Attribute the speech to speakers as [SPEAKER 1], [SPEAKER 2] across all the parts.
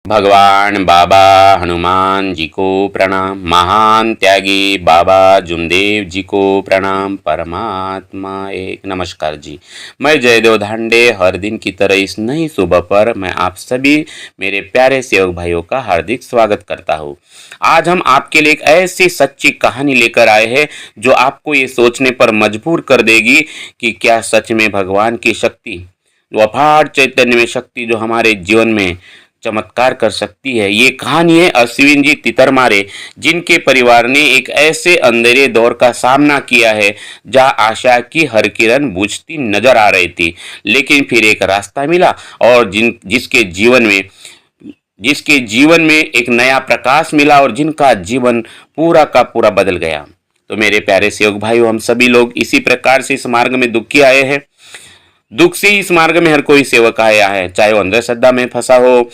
[SPEAKER 1] भगवान बाबा हनुमान जी को प्रणाम। महान त्यागी बाबा जुमदेव जी को प्रणाम। परमात्मा एक। नमस्कार जी, मैं जयदेव धांडे हर दिन की तरह इस नई सुबह पर मैं आप सभी मेरे प्यारे सेवक भाइयों का हार्दिक स्वागत करता हूँ। आज हम आपके लिए एक ऐसी सच्ची कहानी लेकर आए हैं जो आपको ये सोचने पर मजबूर कर देगी कि क्या सच में भगवान की शक्ति, वो अपार चैतन्य में शक्ति जो हमारे जीवन में चमत्कार कर सकती है। ये कहानी है अश्विन जी तितरमारे, जिनके परिवार ने एक ऐसे अंधेरे दौर का सामना किया है जहां आशा की हर किरण बुझती नजर आ रही थी, लेकिन फिर एक रास्ता मिला और जिसके जीवन में एक नया प्रकाश मिला और जिनका जीवन पूरा का पूरा बदल गया। तो मेरे प्यारे सेवक भाइयों, हम सभी लोग इसी प्रकार से इस मार्ग में दुखी आए हैं। दुख से इस मार्ग में हर कोई सेवक आया है, चाहे वो अंधश्रद्धा में फंसा हो,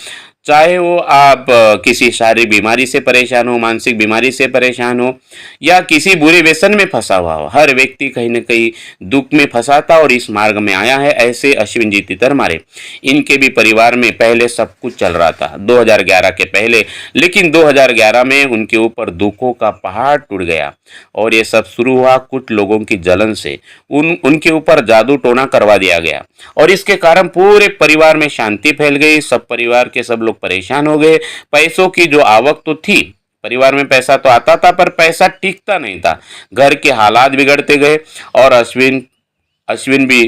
[SPEAKER 1] चाहे वो आप किसी शारीरिक बीमारी से परेशान हो, मानसिक बीमारी से परेशान हो, या किसी बुरे व्यसन में फंसा हुआ हो। हर व्यक्ति कहीं न कहीं दुख में फंसा था और इस मार्ग में आया है। ऐसे अश्विन जी तितरमारे, इनके भी परिवार में पहले सब कुछ चल रहा था 2011 के पहले, लेकिन 2011 में उनके ऊपर दुखों का पहाड़ टूट गया और ये सब शुरू हुआ कुछ लोगों की जलन से। उनके ऊपर जादू टोना करवा दिया गया और इसके कारण पूरे परिवार में शांति फैल गई। सब परिवार के सब लोग परेशान हो गए। पैसों की जो आवक तो थी, परिवार में पैसा तो आता था, पर पैसा टिकता नहीं था। घर के हालात बिगड़ते गए और अश्विन भी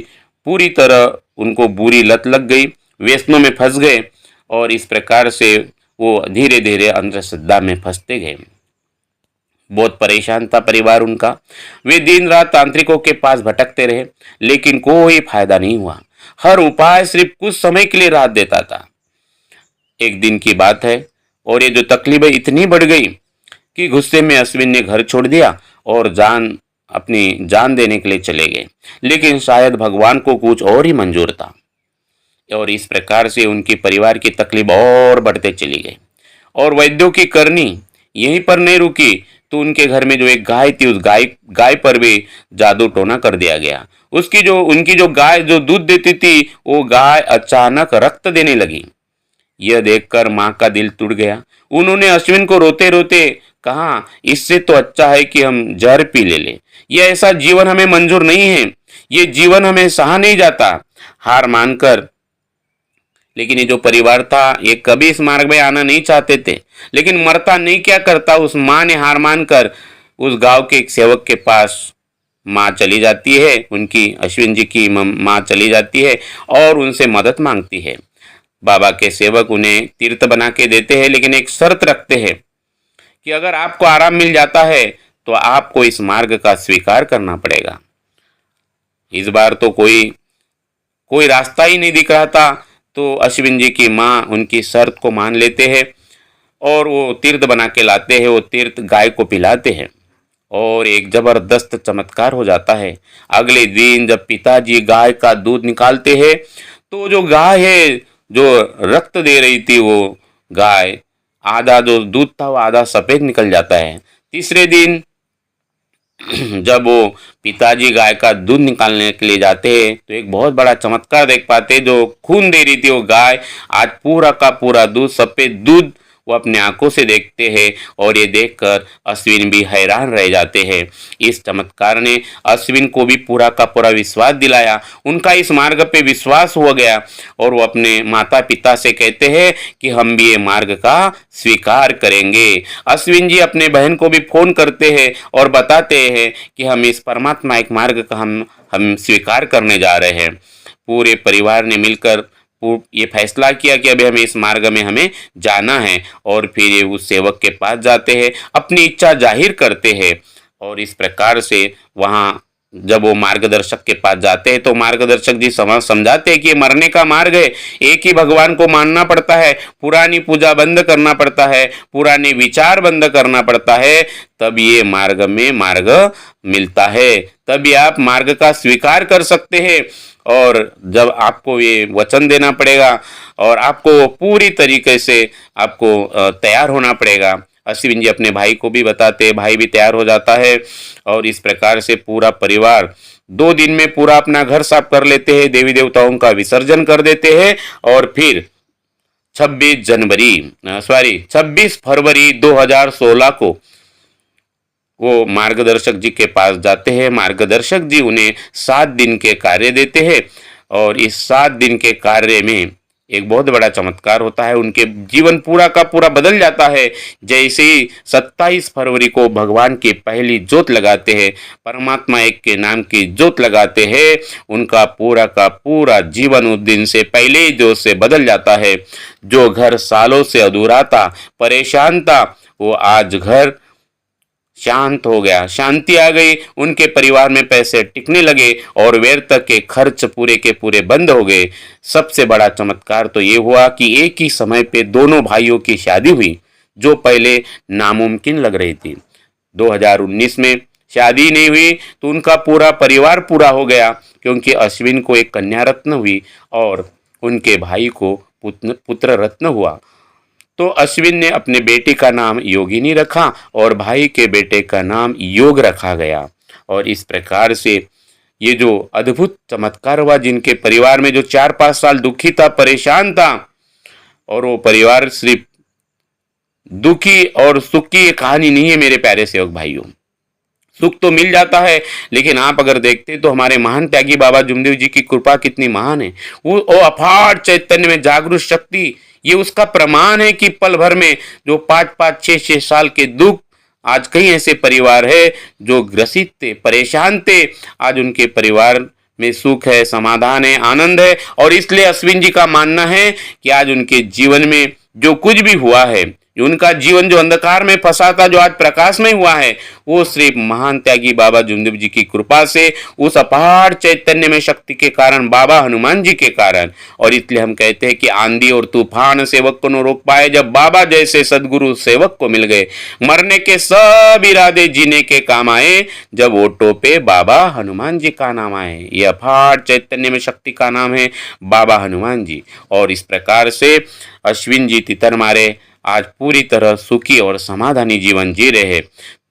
[SPEAKER 1] पूरी तरह उनको बुरी लत लग गई, व्यसनों में फंस गए और इस प्रकार से वो धीरे धीरे अंधश्रद्धा में फंसते गए। बहुत परेशान था परिवार उनका। वे दिन रात तांत्रिकों के पास भटकते रहे, लेकिन कोई फायदा नहीं हुआ। हर उपाय सिर्फ कुछ समय के लिए राहत देता था। एक दिन की बात है और ये जो तकलीफें इतनी बढ़ गई कि गुस्से में अश्विन ने घर छोड़ दिया और अपनी जान देने के लिए चले गए। लेकिन शायद भगवान को कुछ और ही मंजूर था और इस प्रकार से उनके परिवार की तकलीफ और बढ़ते चली गई। और वैद्यों की करनी यहीं पर नहीं रुकी, तो उनके घर में जो एक गाय थी, उस गाय पर भी जादू टोना कर दिया गया। उनकी जो गाय जो दूध देती थी, वो गाय अचानक रक्त देने लगी। यह देखकर माँ का दिल टूट गया। उन्होंने अश्विन को रोते रोते कहा, इससे तो अच्छा है कि हम जहर पी ले। यह ऐसा जीवन हमें मंजूर नहीं है, ये जीवन हमें सहा नहीं जाता। हार मानकर, लेकिन ये जो परिवार था ये कभी इस मार्ग में आना नहीं चाहते थे, लेकिन मरता नहीं क्या करता। उस माँ ने हार मानकर उस गांव के एक सेवक के पास माँ चली जाती है, उनकी अश्विन जी की माँ चली जाती है और उनसे मदद मांगती है। बाबा के सेवक उन्हें तीर्थ बना के देते हैं, लेकिन एक शर्त रखते हैं कि अगर आपको आराम मिल जाता है तो आपको इस मार्ग का स्वीकार करना पड़ेगा। इस बार तो कोई रास्ता ही नहीं दिख रहा था, तो अश्विन जी की माँ उनकी शर्त को मान लेते हैं और वो तीर्थ बना के लाते हैं। वो तीर्थ गाय को पिलाते हैं और एक जबरदस्त चमत्कार हो जाता है। अगले दिन जब पिताजी गाय का दूध निकालते हैं, तो जो गाय है, जो रक्त दे रही थी, वो गाय आधा जो दूध था वो आधा सफेद निकल जाता है। तीसरे दिन जब वो पिताजी गाय का दूध निकालने के लिए जाते हैं, तो एक बहुत बड़ा चमत्कार देख पाते हैं। जो खून दे रही थी वो गाय, आज पूरा का पूरा दूध, सफेद दूध वो अपने आंखों से देखते हैं और ये देखकर अश्विन भी हैरान रह जाते हैं। इस चमत्कार ने अश्विन को भी पूरा का पूरा विश्वास दिलाया। उनका इस मार्ग पे विश्वास हो गया और वो अपने माता पिता से कहते हैं कि हम भी ये मार्ग का स्वीकार करेंगे। अश्विन जी अपने बहन को भी फोन करते हैं और बताते हैं कि हम इस परमात्मा एक मार्ग का हम स्वीकार करने जा रहे हैं। पूरे परिवार ने मिलकर ये फैसला किया कि अभी हमें इस मार्ग में हमें जाना है और फिर ये उस सेवक के पास जाते हैं, अपनी इच्छा जाहिर करते हैं और इस प्रकार से वहाँ जब वो मार्गदर्शक के पास जाते हैं तो मार्गदर्शक जी समझाते हैं कि ये मरने का मार्ग है, एक ही भगवान को मानना पड़ता है, पुरानी पूजा बंद करना पड़ता है, पुराने विचार बंद करना पड़ता है, तब ये मार्ग मिलता है, तभी आप मार्ग का स्वीकार कर सकते हैं। और जब आपको ये वचन देना पड़ेगा और आपको पूरी तरीके से आपको तैयार होना पड़ेगा। अश्विन जी अपने भाई को भी बताते हैं, भाई भी तैयार हो जाता है और इस प्रकार से पूरा परिवार 2 दिन में पूरा अपना घर साफ कर लेते हैं, देवी देवताओं का विसर्जन कर देते हैं और फिर 26 फरवरी 2016 को वो मार्गदर्शक जी के पास जाते हैं। मार्गदर्शक जी उन्हें 7 दिन के कार्य देते हैं और इस 7 दिन के कार्य में एक बहुत बड़ा चमत्कार होता है। उनके जीवन पूरा का पूरा बदल जाता है। जैसे ही 27 फरवरी को भगवान की पहली ज्योत लगाते हैं, परमात्मा एक के नाम की ज्योत लगाते हैं, उनका पूरा का पूरा जीवन उस दिन से पहले ही ज्योत से बदल जाता है। जो घर सालों से अधूरा था, परेशान था, वो आज घर शांत हो गया, शांति आ गई। उनके परिवार में पैसे टिकने लगे और व्यर्थ के खर्च पूरे के पूरे बंद हो गए। सबसे बड़ा चमत्कार तो ये हुआ कि एक ही समय पे दोनों भाइयों की शादी हुई, जो पहले नामुमकिन लग रही थी। 2019 में शादी नहीं हुई तो उनका पूरा परिवार पूरा हो गया, क्योंकि अश्विन को एक कन्या रत्न हुई और उनके भाई को पुत्र रत्न हुआ। तो अश्विन ने अपने बेटे का नाम योगिनी रखा और भाई के बेटे का नाम योग रखा गया। और इस प्रकार से ये जो अद्भुत चमत्कार हुआ, जिनके परिवार में जो 4-5 साल दुखी था, परेशान था, और वो परिवार सिर्फ दुखी और सुख की कहानी नहीं है मेरे प्यारे सेवक भाइयों। सुख तो मिल जाता है, लेकिन आप अगर देखते तो हमारे महान त्यागी बाबा जुमदेव जी की कृपा कितनी महान है। वो अपार चैतन्य में जागरूक शक्ति, ये उसका प्रमाण है कि पल भर में जो 5-5, 6-6 साल के दुख, आज कई ऐसे परिवार है जो ग्रसित थे, परेशान थे, आज उनके परिवार में सुख है, समाधान है, आनंद है। और इसलिए अश्विन जी का मानना है कि आज उनके जीवन में जो कुछ भी हुआ है, उनका जीवन जो अंधकार में फंसा था, जो आज प्रकाश में हुआ है, वो सिर्फ महान त्यागी बाबा जुमदेव जी की कृपा से, उस अपार चैतन्य में शक्ति के कारण, बाबा हनुमान जी के कारण। और इसलिए हम कहते हैं कि आंधी और तूफान सेवक को न रोक पाए, जब बाबा जैसे सदगुरु सेवक को मिल गए। मरने के सब इरादे जीने के काम आए, जब ओटो पे बाबा हनुमान जी का नाम आए। ये अपार चैतन्य में शक्ति का नाम है बाबा हनुमान जी। और इस प्रकार से अश्विन जी तितर मारे आज पूरी तरह सुखी और समाधानी जीवन जी रहे हैं।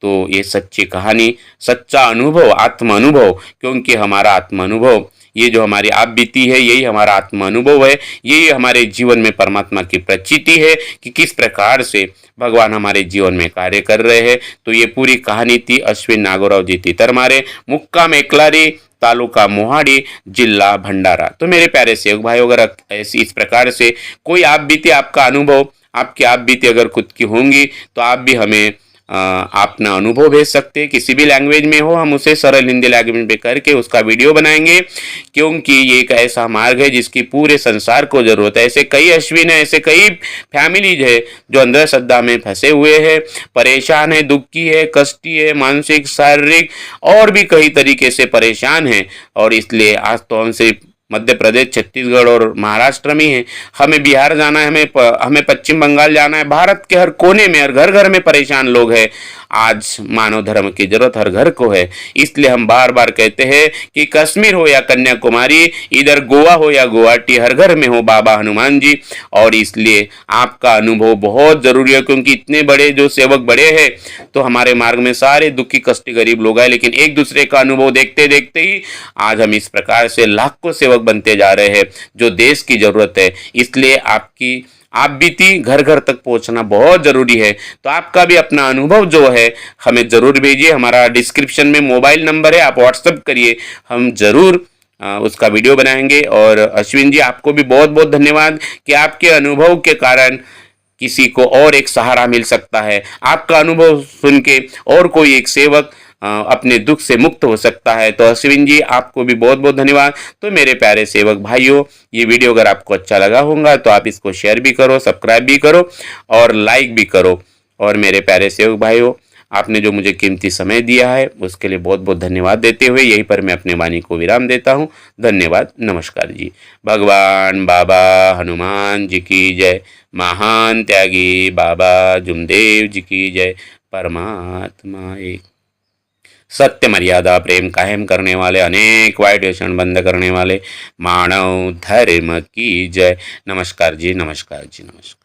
[SPEAKER 1] तो ये सच्ची कहानी, सच्चा अनुभव, आत्म अनुभव, क्योंकि हमारा आत्म अनुभव, ये जो हमारी आप बीती है, यही हमारा आत्म अनुभव है, यही हमारे जीवन में परमात्मा की प्रचिति है कि किस प्रकार से भगवान हमारे जीवन में कार्य कर रहे हैं। तो ये पूरी कहानी थी अश्विन नागोराव जी तितरमारे, मुक्काम एकलारी, तालुका मोहाड़ी, जिला भंडारा। तो मेरे प्यारे सेवक भाई, अगर ऐसी इस प्रकार से कोई आप बीती, आपका अनुभव, आपकी आप बीती अगर खुद की होंगी, तो आप भी हमें अपना अनुभव भेज सकते हैं। किसी भी लैंग्वेज में हो, हम उसे सरल हिंदी लैंग्वेज में करके उसका वीडियो बनाएंगे, क्योंकि ये एक ऐसा मार्ग है जिसकी पूरे संसार को जरूरत है। ऐसे कई अश्विन है, ऐसे कई फैमिलीज है जो अंधश्रद्धा में फंसे हुए हैं, परेशान है, दुखी है, कष्टी है, मानसिक, शारीरिक और भी कई तरीके से परेशान है। और इसलिए आज तो हम सिर्फ मध्य प्रदेश, छत्तीसगढ़ और महाराष्ट्र में है, हमें बिहार जाना है, हमें पश्चिम बंगाल जाना है। भारत के हर कोने में, हर घर घर में परेशान लोग हैं। आज मानव धर्म की जरूरत हर घर को है। इसलिए हम बार बार कहते हैं कि कश्मीर हो या कन्याकुमारी, इधर गोवा हो या गुवाहाटी, हर घर में हो बाबा हनुमान जी। और इसलिए आपका अनुभव बहुत जरूरी है, क्योंकि इतने बड़े जो सेवक बड़े हैं, तो हमारे मार्ग में सारे दुखी कष्टी गरीब लोग हैं, लेकिन एक दूसरे का अनुभव देखते देखते ही आज हम इस प्रकार से लाखों सेवक बनते जा रहे हैं, जो देश की जरूरत है। इसलिए आपकी आप बीती घर घर तक पहुंचना बहुत जरूरी है। तो आपका भी अपना अनुभव जो है हमें जरूर भेजिए। हमारा डिस्क्रिप्शन में मोबाइल नंबर है, आप व्हाट्सएप करिए, हम जरूर उसका वीडियो बनाएंगे। और अश्विन जी, आपको भी बहुत बहुत धन्यवाद कि आपके अनुभव के कारण किसी को और एक सहारा मिल सकता है। आपका अनुभव सुन के और कोई एक सेवक अपने दुख से मुक्त हो सकता है। तो अश्विन जी, आपको भी बहुत बहुत धन्यवाद। तो मेरे प्यारे सेवक भाइयों, ये वीडियो अगर आपको अच्छा लगा होगा तो आप इसको शेयर भी करो, सब्सक्राइब भी करो और लाइक भी करो। और मेरे प्यारे सेवक भाइयों, आपने जो मुझे कीमती समय दिया है उसके लिए बहुत बहुत धन्यवाद देते हुए यहीं पर मैं अपने वाणी को विराम देता हूँ। धन्यवाद, नमस्कार जी। भगवान बाबा हनुमान जी की जय। महान त्यागी बाबा जुमदेव जी की जय। परमात्मा एक। सत्य, मर्यादा, प्रेम कायम करने वाले, अनेक वाइट व्यसन बंद करने वाले मानव धर्म की जय। नमस्कार जी, नमस्कार जी, नमस्कार।